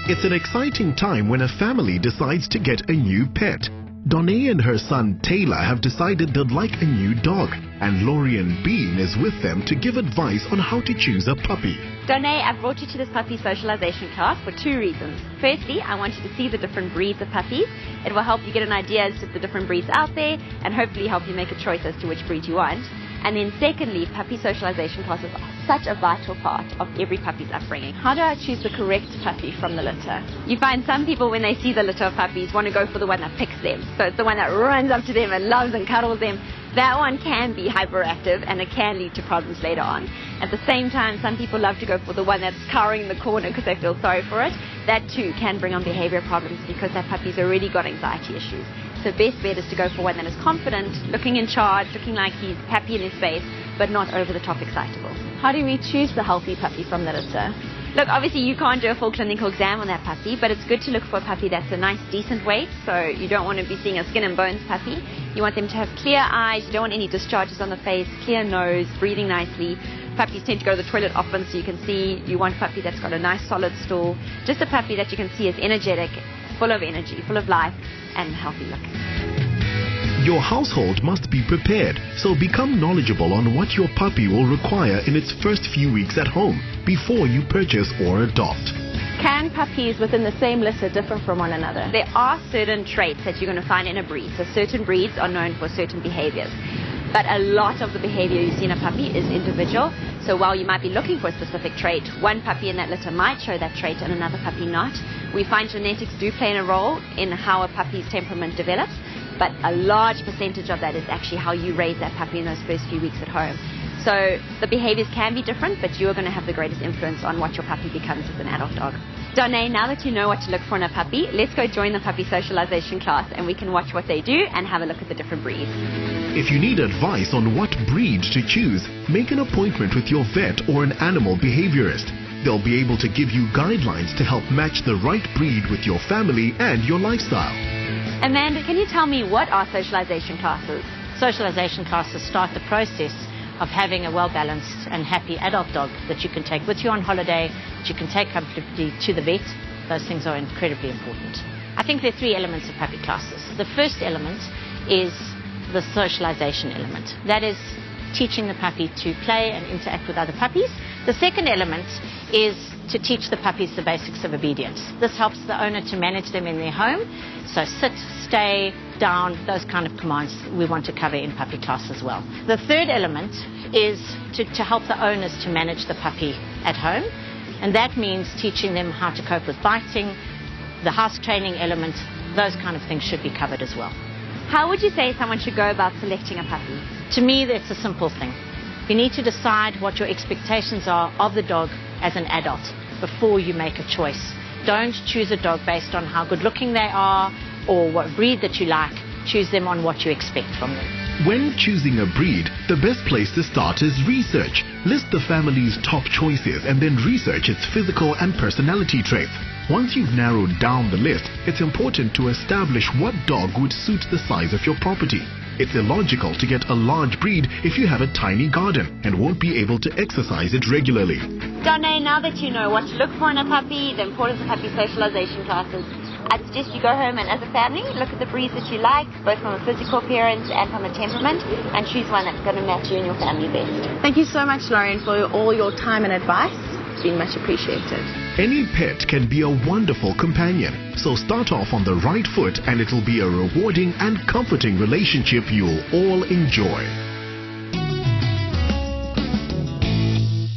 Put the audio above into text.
It's an exciting time when a family decides to get a new pet. Donnay and her son Taylor have decided they'd like a new dog, and Lorian Bean is with them to give advice on how to choose a puppy. Donnay, I've brought you to this puppy socialization class for two reasons. Firstly, I want you to see the different breeds of puppies. It will help you get an idea as to the different breeds out there and hopefully help you make a choice as to which breed you want. And then secondly, puppy socialization classes are such a vital part of every puppy's upbringing. How do I choose the correct puppy from the litter? You find some people, when they see the litter of puppies, want to go for the one that picks them. So it's the one that runs up to them and loves and cuddles them. That one can be hyperactive and it can lead to problems later on. At the same time, some people love to go for the one that's cowering in the corner because they feel sorry for it. That too can bring on behavior problems because that puppy's already got anxiety issues. So best bet is to go for one that is confident, looking in charge, looking like he's happy in his space, but not over the top excitable. How do we choose the healthy puppy from the litter? Look, obviously you can't do a full clinical exam on that puppy, but it's good to look for a puppy that's a nice, decent weight. So you don't want to be seeing a skin and bones puppy. You want them to have clear eyes, you don't want any discharges on the face, clear nose, breathing nicely. Puppies tend to go to the toilet often, so you can see. You want a puppy that's got a nice solid stool. Just a puppy that you can see is energetic, full of energy, full of life, and healthy looking. Your household must be prepared, so become knowledgeable on what your puppy will require in its first few weeks at home before you purchase or adopt. Can puppies within the same litter differ from one another? There are certain traits that you're going to find in a breed. So certain breeds are known for certain behaviors. But a lot of the behavior you see in a puppy is individual. So while you might be looking for a specific trait, one puppy in that litter might show that trait and another puppy not. We find genetics do play a role in how a puppy's temperament develops, but a large percentage of that is actually how you raise that puppy in those first few weeks at home. So the behaviors can be different, but you are going to have the greatest influence on what your puppy becomes as an adult dog. Donnay, now that you know what to look for in a puppy, let's go join the puppy socialization class and we can watch what they do and have a look at the different breeds. If you need advice on what breed to choose, make an appointment with your vet or an animal behaviorist. They'll be able to give you guidelines to help match the right breed with your family and your lifestyle. Amanda, can you tell me what are socialization classes? Socialization classes start the process of having a well-balanced and happy adult dog that you can take with you on holiday, that you can take comfortably to the vet. Those things are incredibly important. I think there are three elements of puppy classes. The first element is the socialization element. That is teaching the puppy to play and interact with other puppies. The second element is to teach the puppies the basics of obedience. This helps the owner to manage them in their home. So sit, stay, down, those kind of commands we want to cover in puppy class as well. The third element is to help the owners to manage the puppy at home. And that means teaching them how to cope with biting, the house training element, those kind of things should be covered as well. How would you say someone should go about selecting a puppy? To me, it's a simple thing. You need to decide what your expectations are of the dog as an adult before you make a choice. Don't choose a dog based on how good looking they are or what breed that you like. Choose them on what you expect from them. When choosing a breed, the best place to start is research. List the family's top choices and then research its physical and personality traits. Once you've narrowed down the list, it's important to establish what dog would suit the size of your property. It's illogical to get a large breed if you have a tiny garden and won't be able to exercise it regularly. Donnay, now that you know what to look for in a puppy, the importance of puppy socialization classes, I'd suggest you go home and as a family, look at the breeds that you like, both from a physical appearance and from a temperament, and choose one that's going to match you and your family best. Thank you so much, Lorian, for all your time and advice. It's been much appreciated. Any pet can be a wonderful companion, so start off on the right foot and it'll be a rewarding and comforting relationship you'll all enjoy.